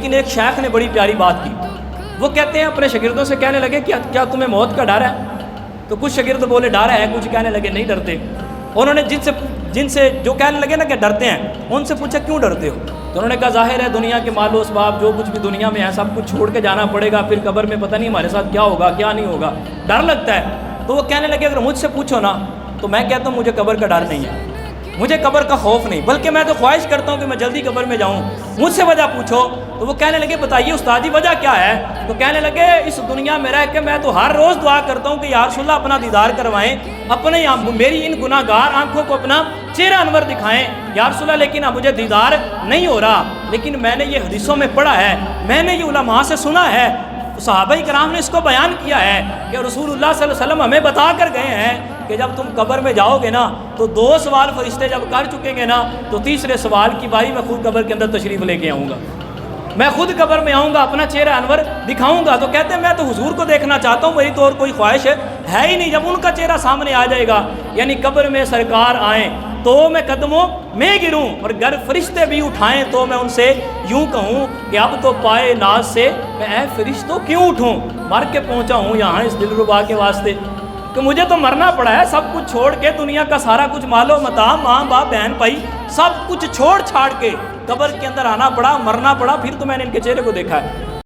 لیکن ایک شیخ نے بڑی پیاری بات کی. وہ کہتے ہیں اپنے شاگردوں سے کہنے لگے کہ کیا تمہیں موت کا ڈر ہے؟ تو کچھ شاگرد بولے ڈر ہے، کچھ کہنے لگے نہیں ڈرتے. انہوں نے جن سے جو کہنے لگے نا کہ ڈرتے ہیں، ان سے پوچھا کیوں ڈرتے ہو؟ تو انہوں نے کہا ظاہر ہے دنیا کے مال و اسباب جو کچھ بھی دنیا میں ہے سب کچھ چھوڑ کے جانا پڑے گا، پھر قبر میں پتہ نہیں ہمارے ساتھ کیا ہوگا کیا نہیں ہوگا، ڈر لگتا ہے. تو وہ کہنے لگے اگر مجھ سے پوچھو نا تو میں کہتا ہوں مجھے قبر کا ڈر نہیں ہے، مجھے قبر کا خوف نہیں، بلکہ میں تو خواہش کرتا ہوں کہ میں جلدی قبر میں جاؤں. مجھ سے وجہ پوچھو. تو وہ کہنے لگے بتائیے استاد جی وجہ کیا ہے؟ تو کہنے لگے اس دنیا میں رہ کے میں تو ہر روز دعا کرتا ہوں کہ یا رسول اللہ اپنا دیدار کروائیں، اپنے میری ان گناہ گار آنکھوں کو اپنا چہرہ انور دکھائیں یا رسول اللہ، لیکن اب مجھے دیدار نہیں ہو رہا. لیکن میں نے یہ حدیثوں میں پڑھا ہے، میں نے یہ علماء سے سنا ہے، صحابہ کرام نے اس کو بیان کیا ہے کہ رسول اللہ صلی اللہ علیہ وسلم ہمیں بتا کر گئے ہیں کہ جب تم قبر میں جاؤ گے نا تو 2 سوال فرشتے جب کر چکیں گے نا تو تیسرے سوال کی باری میں خود قبر کے اندر تشریف لے کے آؤں گا، میں خود قبر میں آؤں گا، اپنا چہرہ انور دکھاؤں گا. تو کہتے ہیں میں تو حضور کو دیکھنا چاہتا ہوں، میری تو اور کوئی خواہش ہے ہی نہیں. جب ان کا چہرہ سامنے آ جائے گا یعنی قبر میں سرکار آئیں تو میں قدموں میں گروں، اور گر فرشتے بھی اٹھائیں تو میں ان سے یوں کہوں کہ اب تو پائے ناز سے میں اے فرشتوں کیوں اٹھوں، مر کے پہنچا ہوں یہاں اس دلربا کے واسطے کہ مجھے تو مرنا پڑا ہے، سب کچھ چھوڑ کے دنیا کا سارا کچھ مال و متاع، ماں باپ بہن بھائی سب کچھ چھوڑ چھاڑ کے قبر کے اندر آنا پڑا، مرنا پڑا، پھر تو میں نے ان کے چہرے کو دیکھا ہے.